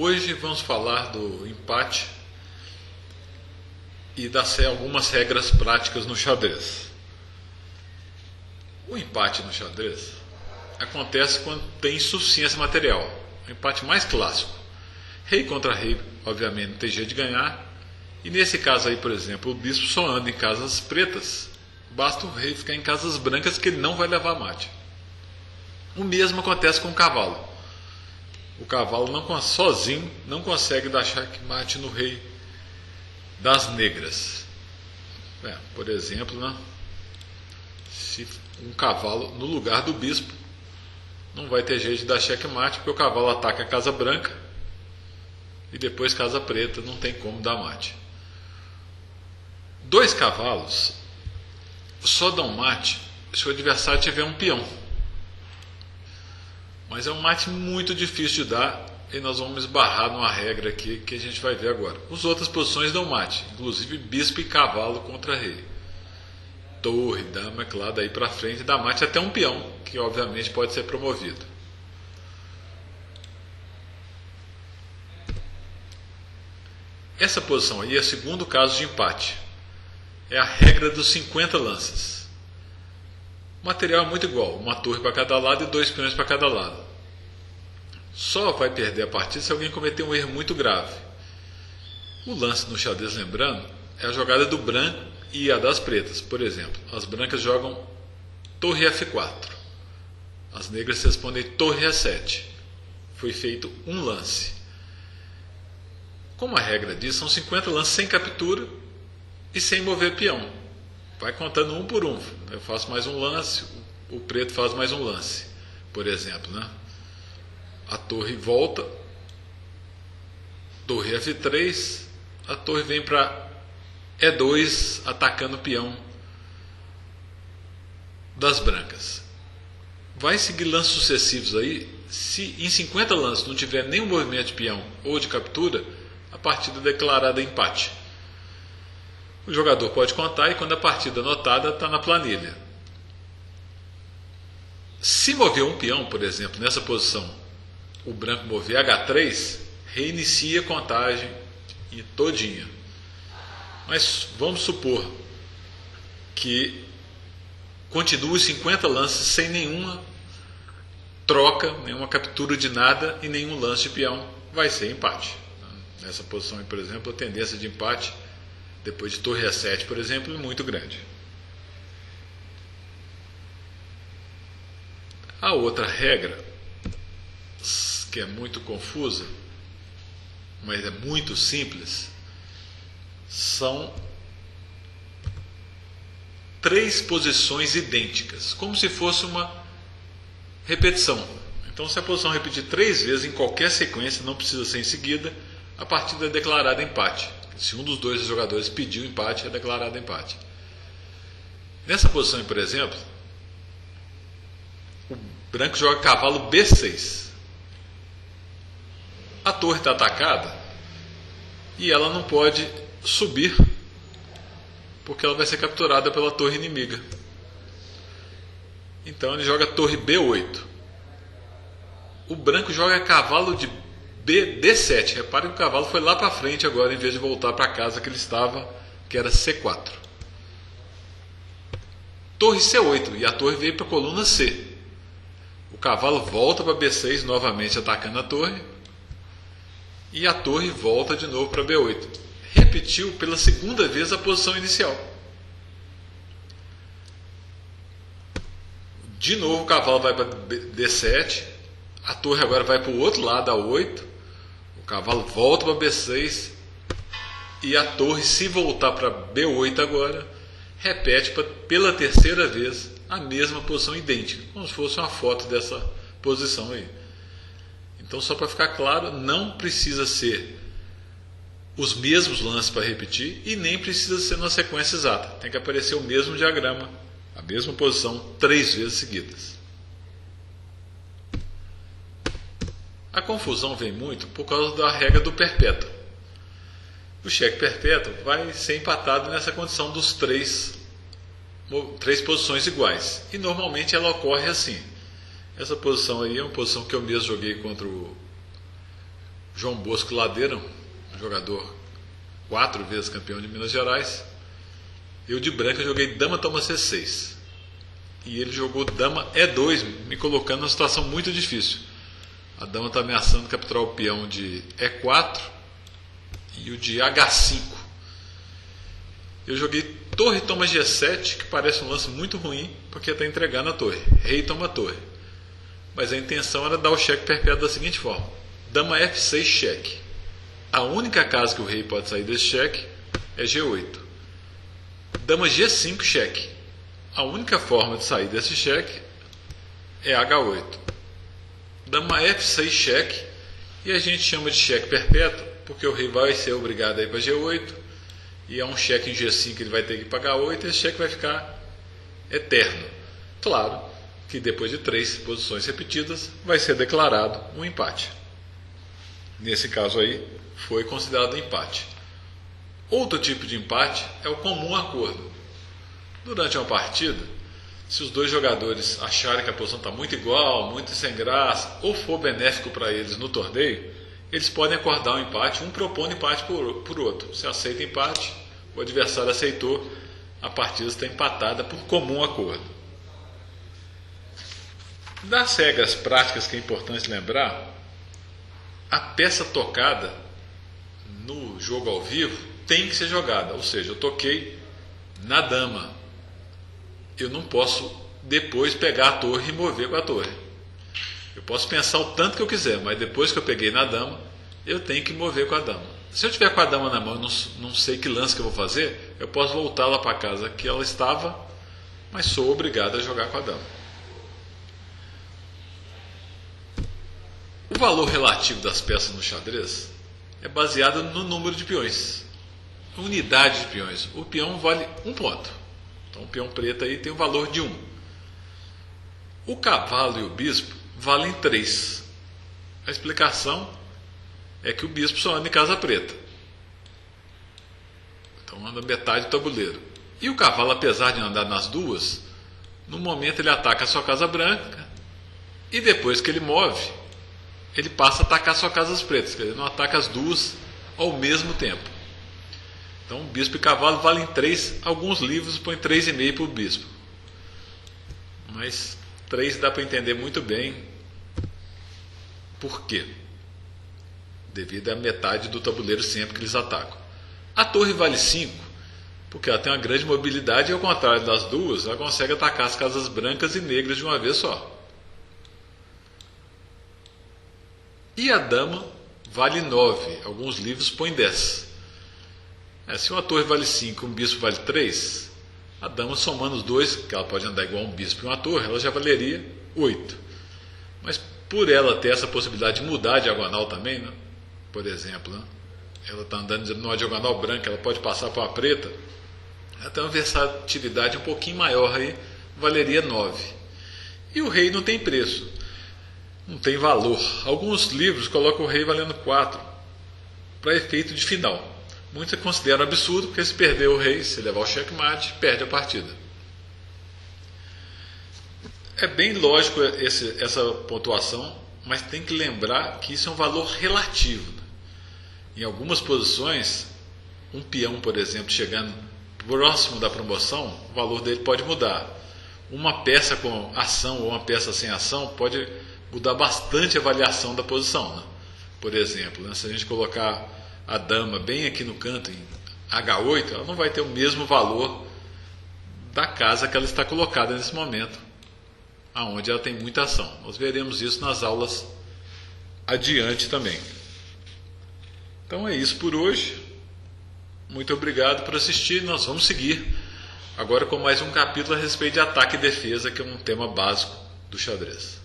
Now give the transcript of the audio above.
Hoje vamos falar do empate e das algumas regras práticas no xadrez. O empate no xadrez acontece quando tem insuficiência material. O empate mais clássico. Rei contra rei, obviamente, não tem jeito de ganhar. E nesse caso aí, por exemplo, o bispo só anda em casas pretas. Basta o rei ficar em casas brancas que ele não vai levar mate. O mesmo acontece com o cavalo. O cavalo sozinho não consegue dar checkmate no rei das negras. Por exemplo, né? Se um cavalo no lugar do bispo, não vai ter jeito de dar checkmate, porque o cavalo ataca a casa branca e depois casa preta, não tem como dar mate. Dois cavalos só dão mate se o adversário tiver um peão. Mas é um mate muito difícil de dar e nós vamos esbarrar numa regra aqui que a gente vai ver agora. As outras posições dão mate, inclusive bispo e cavalo contra rei. Torre, dama, claro, daí para frente dá mate até um peão, que obviamente pode ser promovido. Essa posição aí é o segundo caso de empate. É a regra dos 50 lances. O material é muito igual, uma torre para cada lado e 2 peões para cada lado. Só vai perder a partida se alguém cometer um erro muito grave. O lance no xadrez, lembrando, é a jogada do branco e a das pretas. Por exemplo, as brancas jogam torre F4. As negras respondem torre A7. Foi feito um lance. Como a regra diz, são 50 lances sem captura e sem mover peão. Vai contando um por um. Eu faço mais um lance, o preto faz mais um lance, por exemplo, né? A torre volta, torre F3, a torre vem para E2, atacando o peão das brancas. Vai seguir lances sucessivos aí. Se em 50 lances não tiver nenhum movimento de peão ou de captura, a partida é declarada empate. O jogador pode contar e quando a partida anotada está na planilha. Se mover um peão, por exemplo, nessa posição, o branco mover H3, reinicia a contagem todinha. Mas vamos supor que continue 50 lances sem nenhuma troca, nenhuma captura de nada e nenhum lance de peão. Vai ser empate. Nessa posição aí, por exemplo, a tendência de empate depois de torre A7, por exemplo, é muito grande. A outra regra, que é muito confusa, mas é muito simples, são 3 posições idênticas, como se fosse uma repetição. Então, se a posição repetir 3 vezes em qualquer sequência, não precisa ser em seguida, a partida é declarada empate. Se um dos dois jogadores pediu empate, é declarado empate. Nessa posição, por exemplo, o branco joga cavalo B6. A torre está atacada e ela não pode subir porque ela vai ser capturada pela torre inimiga. Então ele joga torre B8. O branco joga cavalo de D7. Reparem que o cavalo foi lá para frente agora, em vez de voltar para a casa que ele estava, que era C4. Torre C8, e a torre veio para a coluna C. O cavalo volta para B6, novamente atacando a torre, e a torre volta de novo para B8. Repetiu pela segunda vez a posição inicial. De novo o cavalo vai para D7, a torre agora vai para o outro lado, A8. O cavalo volta para B6 e a torre, se voltar para B8 agora, repete pela terceira vez a mesma posição idêntica, como se fosse uma foto dessa posição aí. Então, só para ficar claro, não precisa ser os mesmos lances para repetir e nem precisa ser na sequência exata. Tem que aparecer o mesmo diagrama, a mesma posição, 3 vezes seguidas. A confusão vem muito por causa da regra do perpétuo. O cheque perpétuo vai ser empatado nessa condição dos 3 posições iguais. E normalmente ela ocorre assim. Essa posição aí é uma posição que eu mesmo joguei contra o João Bosco Ladeira, um jogador 4 vezes campeão de Minas Gerais. Eu de branca joguei dama toma C6. E ele jogou dama E2, me colocando numa situação muito difícil. A dama está ameaçando capturar o peão de E4 e o de H5. Eu joguei torre toma G7, que parece um lance muito ruim, porque está entregando a torre. Rei toma torre. Mas a intenção era dar o cheque perpétuo da seguinte forma: dama F6 cheque. A única casa que o rei pode sair desse cheque é G8. Dama G5 cheque. A única forma de sair desse cheque é H8. Dama F6 cheque. E a gente chama de cheque perpétuo porque o rei vai ser obrigado a ir para G8. E é um cheque em G5 que ele vai ter que pagar 8. E esse cheque vai ficar eterno. Claro que depois de 3 posições repetidas vai ser declarado um empate. Nesse caso aí foi considerado um empate. Outro tipo de empate é o comum acordo. Durante uma partida, se os dois jogadores acharem que a posição está muito igual, muito sem graça, ou for benéfico para eles no torneio, eles podem acordar um empate, um propondo empate por outro. Se aceita empate, o adversário aceitou, a partida está empatada por comum acordo. Das regras práticas que é importante lembrar, a peça tocada no jogo ao vivo tem que ser jogada, ou seja, eu toquei na dama. Eu não posso depois pegar a torre e mover com a torre. Eu posso pensar o tanto que eu quiser, mas depois que eu peguei na dama, eu tenho que mover com a dama. Se eu tiver com a dama na mão e não sei que lance que eu vou fazer, eu posso voltar lá para a casa que ela estava, mas sou obrigado a jogar com a dama. O valor relativo das peças no xadrez é baseado no número de peões. Unidade de peões. O peão vale 1 ponto. Então o peão preto aí tem o valor de 1. O cavalo e o bispo valem 3. A explicação é que o bispo só anda em casa preta. Então anda metade do tabuleiro. E o cavalo, apesar de andar nas duas, no momento ele ataca a sua casa branca e depois que ele move, ele passa a atacar só casas pretas, quer dizer, não ataca as duas ao mesmo tempo. Então, bispo e cavalo valem 3. Alguns livros põem 3,5 para o bispo. Mas 3 dá para entender muito bem por quê. Devido à metade do tabuleiro sempre que eles atacam. A torre vale 5, porque ela tem uma grande mobilidade e, ao contrário das duas, ela consegue atacar as casas brancas e negras de uma vez só. E a dama vale 9. Alguns livros põem 10. Se uma torre vale 5 e um bispo vale 3, a dama somando os dois, que ela pode andar igual um bispo e uma torre, ela já valeria 8. Mas por ela ter essa possibilidade de mudar a diagonal também, né? Por exemplo, né? Ela está andando numa diagonal branca, ela pode passar para uma preta, ela tem uma versatilidade um pouquinho maior aí, valeria 9. E o rei não tem preço, não tem valor. Alguns livros colocam o rei valendo 4 para efeito de final. Muitos consideram absurdo, porque se perder o rei, se levar o checkmate, perde a partida. É bem lógico essa pontuação, mas tem que lembrar que isso é um valor relativo. Em algumas posições, um peão, por exemplo, chegando próximo da promoção, o valor dele pode mudar. Uma peça com ação ou uma peça sem ação pode mudar bastante a avaliação da posição. Né? Por exemplo, né, se a gente colocar a dama bem aqui no canto, em H8, ela não vai ter o mesmo valor da casa que ela está colocada nesse momento, aonde ela tem muita ação. Nós veremos isso nas aulas adiante também. Então é isso por hoje. Muito obrigado por assistir. Nós vamos seguir agora com mais um capítulo a respeito de ataque e defesa, que é um tema básico do xadrez.